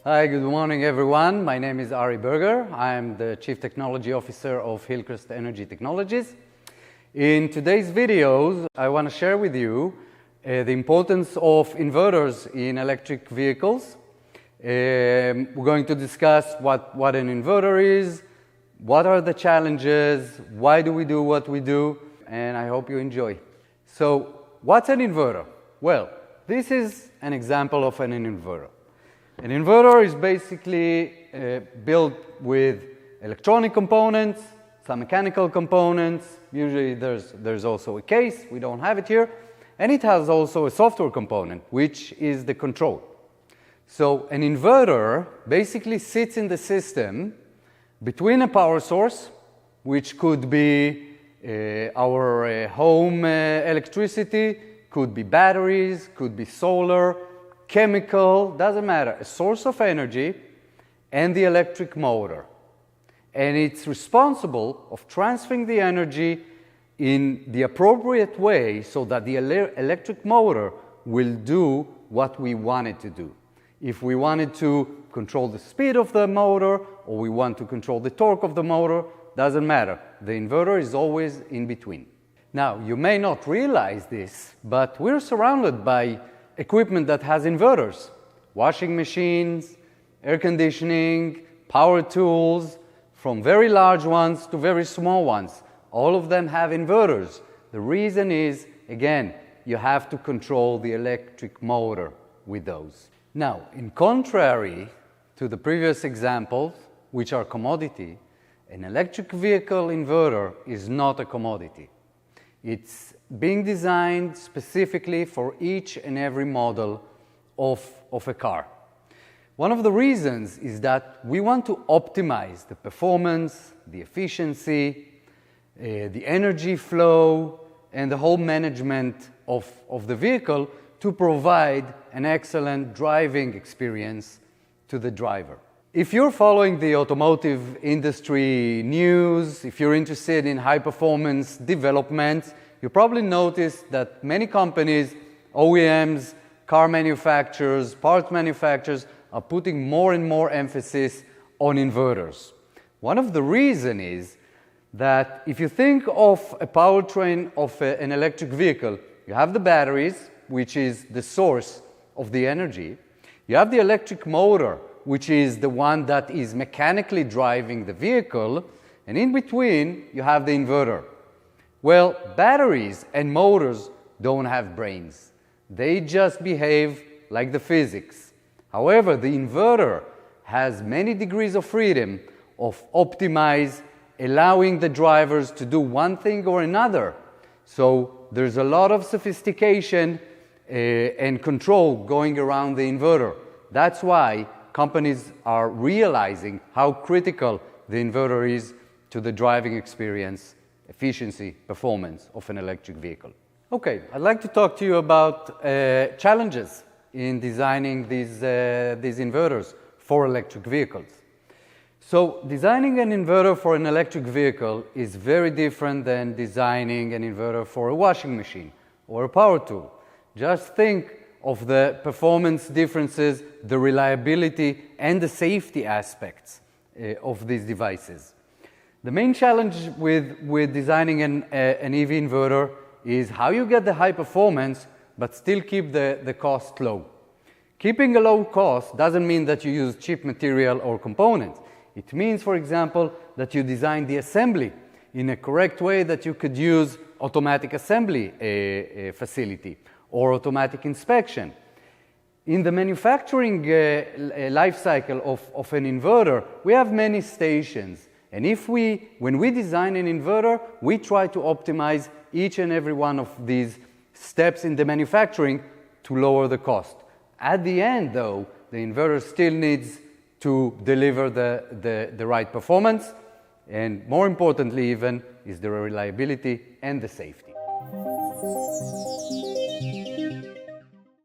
Hi, good morning everyone. My name is Ari Berger. I'm the Chief Technology Officer of Hillcrest Energy Technologies. In today's videos, I want to share with you the importance of inverters in electric vehicles. We're going to discuss what an inverter is, what are the challenges, why do we do what we do, and I hope you enjoy. So, what's an inverter? Well, this is an example of an inverter. An inverter is basically built with electronic components, some mechanical components. Usually there's also a case. We don't have it here. And it has also a software component, which is the control. So an inverter basically sits in the system between a power source, which could be our home electricity, could be batteries, could be solar, chemical, doesn't matter, a source of energy, and the electric motor. And it's responsible of transferring the energy in the appropriate way so that the electric motor will do what we want it to do. If we wanted to control the speed of the motor or we want to control the torque of the motor, doesn't matter. The inverter is always in between. Now, you may not realize this, but we're surrounded by equipment that has inverters. Washing machines, air conditioning, power tools, from very large ones to very small ones. All of them have inverters. The reason is, again, you have to control the electric motor with those. Now, in contrary to the previous examples, which are commodity, an electric vehicle inverter is not a commodity. It's being designed specifically for each and every model of a car. One of the reasons is that we want to optimize the performance, the efficiency, the energy flow, and the whole management of the vehicle to provide an excellent driving experience to the driver. If you're following the automotive industry news, if you're interested in high-performance developments, you probably noticed that many companies, OEMs, car manufacturers, parts manufacturers, are putting more and more emphasis on inverters. One of the reasons is that if you think of a powertrain of an electric vehicle, you have the batteries, which is the source of the energy. You have the electric motor, which is the one that is mechanically driving the vehicle, and in between you have the inverter. Well, batteries and motors don't have brains. They just behave like the physics. However, the inverter has many degrees of freedom of optimize, allowing the drivers to do one thing or another. So there's a lot of sophistication and control going around the inverter. That's why companies are realizing how critical the inverter is to the driving experience, efficiency, performance of an electric vehicle. Okay, I'd like to talk to you about challenges in designing these inverters for electric vehicles. So designing an inverter for an electric vehicle is very different than designing an inverter for a washing machine or a power tool. Just think of the performance differences, the reliability, and the safety aspects of these devices. The main challenge with designing an EV inverter is how you get the high performance but still keep the cost low. Keeping a low cost doesn't mean that you use cheap material or components. It means, for example, that you design the assembly in a correct way, that you could use automatic assembly facility or automatic inspection. In the manufacturing life cycle of an inverter, we have many stations. And when we design an inverter, we try to optimize each and every one of these steps in the manufacturing to lower the cost. At the end, though, the inverter still needs to deliver the right performance, and more importantly even, is the reliability and the safety.